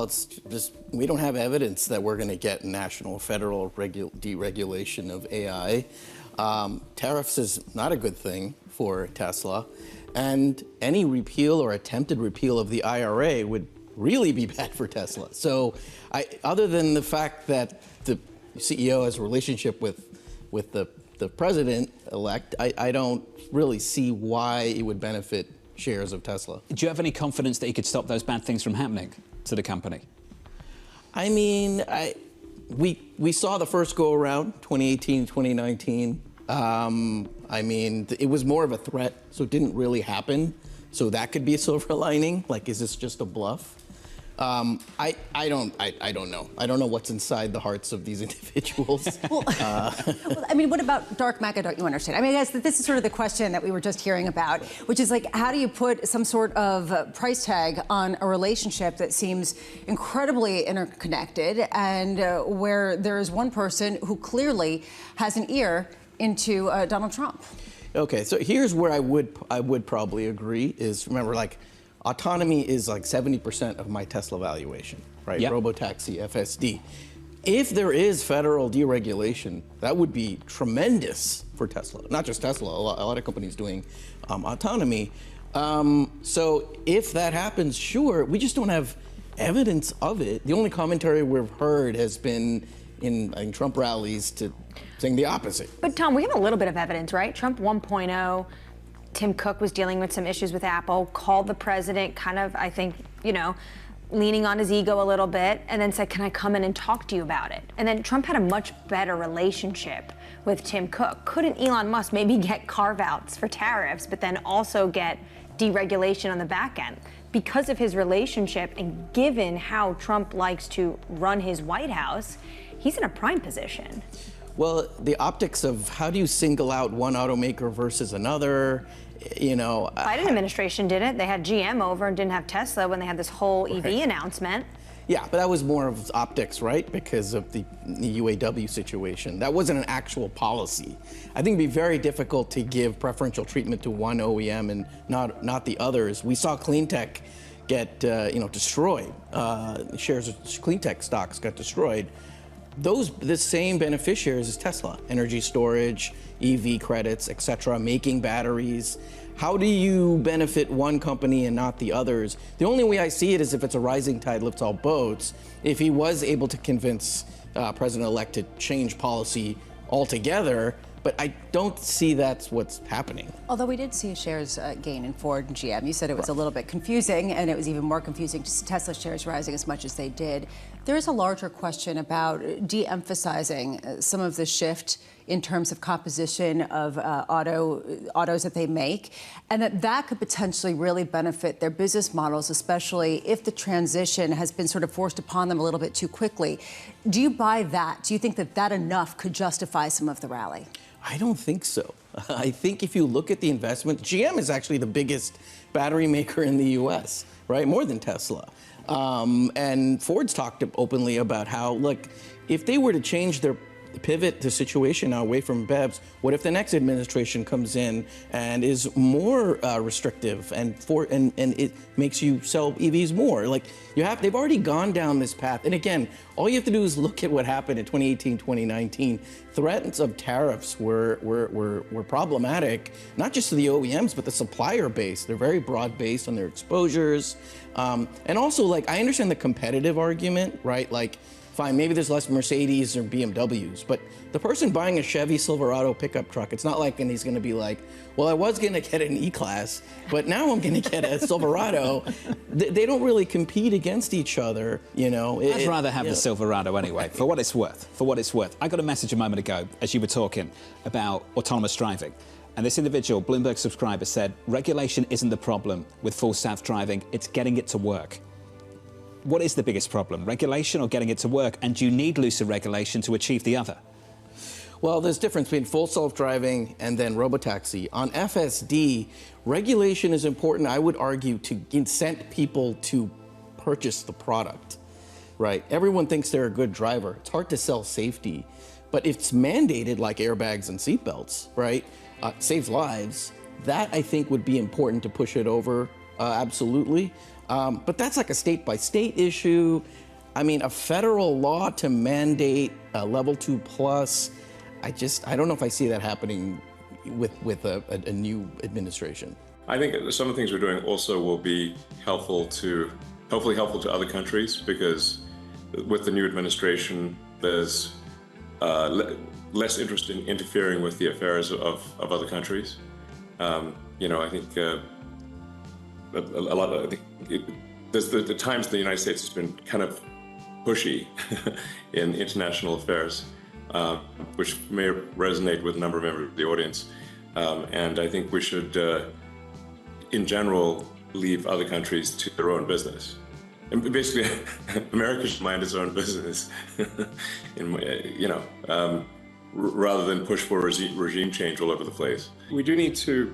Well, it's just we don't have evidence that we're going to get national, federal deregulation of AI. Tariffs is not a good thing for Tesla, and any repeal or attempted repeal of the IRA would really be bad for Tesla. So, other than the fact that the CEO has a relationship with the president-elect, I don't really see why it would benefit shares of Tesla. Do you have any confidence that he could stop those bad things from happening to the company? I mean, we saw the first go around, 2018, 2019. I mean, it was more of a threat, so it didn't really happen. So that could be a silver lining. Like, is this just a bluff? I don't know. I don't know what's inside the hearts of these individuals. Well, I mean, what about dark matter? Don't you understand? I mean, I guess that this is sort of the question that we were just hearing about, which is like, how do you put some sort of price tag on a relationship that seems incredibly interconnected, and where there is one person who clearly has an ear into Donald Trump? Okay, so here's where I would probably agree is, remember, like, autonomy is like 70% of my Tesla valuation, right? Yep. Robotaxi, FSD. If there is federal deregulation, that would be tremendous for Tesla. Not just Tesla, a lot of companies doing autonomy. So if that happens, sure, we just don't have evidence of it. The only commentary we've heard has been in Trump rallies to saying the opposite. But Tom, we have a little bit of evidence, right? Trump 1.0, Tim Cook was dealing with some issues with Apple, called the president kind of, I think, you know, leaning on his ego a little bit, and then said, can I come in and talk to you about it? And then Trump had a much better relationship with Tim Cook. Couldn't Elon Musk maybe get carve-outs for tariffs, but then also get deregulation on the back end? Because of his relationship and given how Trump likes to run his White House, he's in a prime position. Well, the optics of how do you single out one automaker versus another, you know. Biden administration did it. They had GM over and didn't have Tesla when they had this whole EV announcement. Yeah, but that was more of optics, right? Because of the UAW situation. That wasn't an actual policy. I think it'd be very difficult to give preferential treatment to one OEM and not the others. We saw clean tech get destroyed. Shares of clean tech stocks got destroyed. The same beneficiaries as Tesla, energy storage, EV credits, etc., making batteries. How do you benefit one company and not the others? The only way I see it is if it's a rising tide lifts all boats. If he was able to convince President-elect to change policy altogether, but I don't see that's what's happening. Although we did see shares gain in Ford and GM. You said it was a little bit confusing, and it was even more confusing to see Tesla shares rising as much as they did. There is a larger question about de-emphasizing some of the shift in terms of composition of autos that they make, and that could potentially really benefit their business models, especially if the transition has been sort of forced upon them a little bit too quickly. Do you buy that? Do you think that enough could justify some of the rally? I don't think so. I think if you look at the investment, GM is actually the biggest battery maker in the US, right? More than Tesla. And Ford's talked openly about how, look, if they were to change their pivot the situation now away from BEVs, what if the next administration comes in and is more restrictive and it makes you sell EVs more? Like, they've already gone down this path. And again, all you have to do is look at what happened in 2018, 2019. Threats of tariffs were problematic, not just to the OEMs, but the supplier base. They're very broad based on their exposures. And also, like, I understand the competitive argument, right? Like, fine, maybe there's less Mercedes or BMWs, but the person buying a Chevy Silverado pickup truck, it's not like, and he's going to be like, well, I was going to get an E-Class, but now I'm going to get a Silverado. They don't really compete against each other, you know. I'd rather have the Silverado anyway, for what it's worth. For what it's worth. I got a message a moment ago as you were talking about autonomous driving. And this individual, Bloomberg subscriber, said, regulation isn't the problem with full self-driving, it's getting it to work. What is the biggest problem, regulation or getting it to work? And do you need looser regulation to achieve the other? Well, there's a difference between full self-driving and then robotaxi. On FSD, regulation is important, I would argue, to incent people to purchase the product, right? Everyone thinks they're a good driver. It's hard to sell safety. But if it's mandated, like airbags and seatbelts, right, saves lives, that I think would be important to push it over, absolutely. But that's like a state-by-state issue. I mean, a federal law to mandate a level 2 plus, I don't know if I see that happening with a new administration. I think some of the things we're doing also will be hopefully helpful to other countries, because with the new administration, there's less interest in interfering with the affairs of other countries. You know, I think a lot of there's the times the United States has been kind of pushy in international affairs, which may resonate with a number of members of the audience. And I think we should, in general, leave other countries to their own business. And basically, America should mind its own business, you know, rather than push for regime change all over the place. We do need to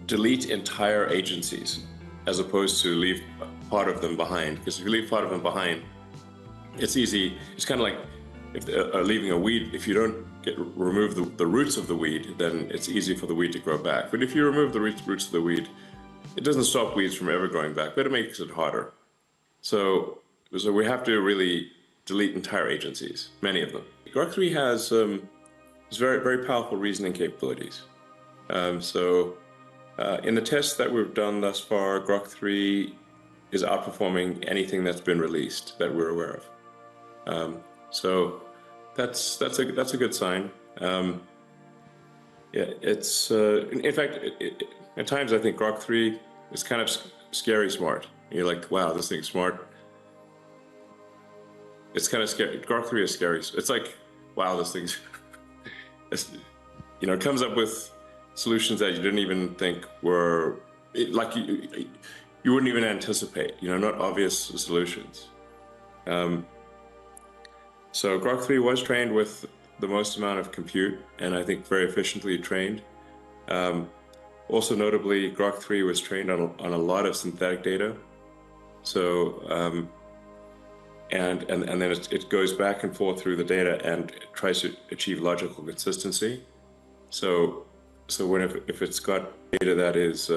delete entire agencies as opposed to leave part of them behind. Because if you leave part of them behind, it's easy. It's kind of like leaving a weed. If you don't remove the roots of the weed, then it's easy for the weed to grow back. But if you remove the roots of the weed, it doesn't stop weeds from ever growing back, but it makes it harder. So we have to really delete entire agencies, many of them. Grok 3 has very, very powerful reasoning capabilities. In the tests that we've done thus far, Grok 3 is outperforming anything that's been released that we're aware of. So that's a good sign. Yeah, it's in fact, at times I think Grok 3 is kind of scary smart. You're like, wow, this thing's smart. It's kind of scary. Grok 3 is scary. It's like, wow, this thing's, you know, it comes up with solutions that you didn't even think were, like you wouldn't even anticipate, you know, not obvious solutions. So Grok 3 was trained with the most amount of compute, and I think very efficiently trained. Also notably, Grok 3 was trained on a lot of synthetic data. So, and then it goes back and forth through the data and it tries to achieve logical consistency. So if it's got data that is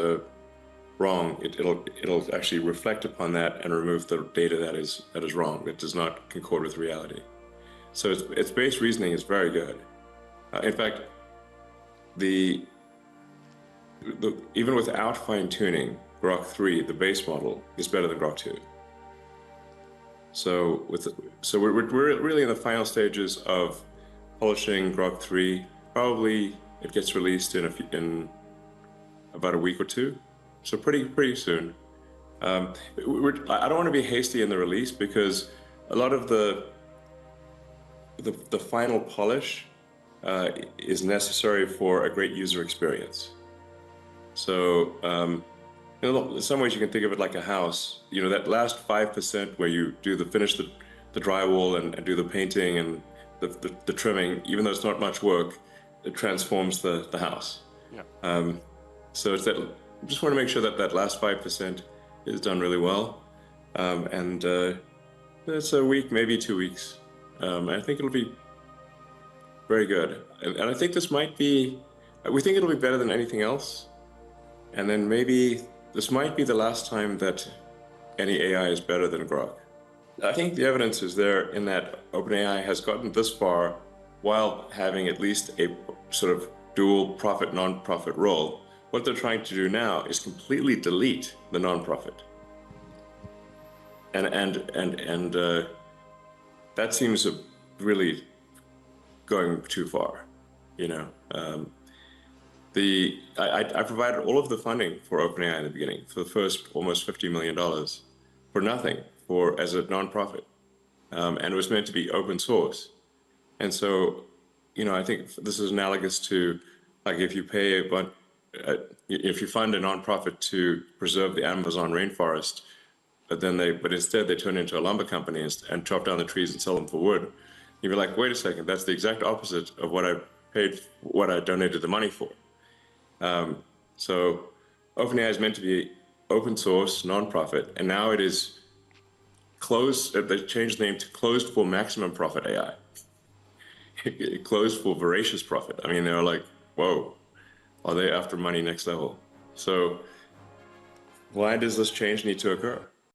wrong, it'll actually reflect upon that and remove the data that is wrong, that does not concord with reality. So its base reasoning is very good. In fact, even without fine-tuning, Grok 3, the base model, is better than Grok 2. So we're really in the final stages of polishing Grok 3. Probably it gets released in about a week or two, so pretty soon. I don't want to be hasty in the release, because a lot of the final polish is necessary for a great user experience. So, you know, in some ways you can think of it like a house. You know, that last 5% where you finish the drywall and do the painting and the trimming, even though it's not much work, it transforms the house. Yeah. So it's that. I just want to make sure that last 5% is done really well, and it's a week, maybe 2 weeks. I think it'll be very good, and I think this might be. We think it'll be better than anything else. And then maybe this might be the last time that any AI is better than Grok. I think the evidence is there in that OpenAI has gotten this far while having at least a sort of dual profit, non-profit role. What they're trying to do now is completely delete the non-profit. And that seems really going too far, you know. I provided all of the funding for OpenAI in the beginning, for the first almost $50 million, for nothing, as a nonprofit, and it was meant to be open source. And so, you know, I think this is analogous to, like, if you pay if you fund a nonprofit to preserve the Amazon rainforest, but instead they turn into a lumber company and chop down the trees and sell them for wood, you'd be like, wait a second, that's the exact opposite of what I donated the money for. So OpenAI is meant to be open source, nonprofit, and now it is closed. They changed the name to Closed for Maximum Profit AI. Closed for voracious profit. I mean, they're like, whoa, are they after money next level? So Why does this change need to occur?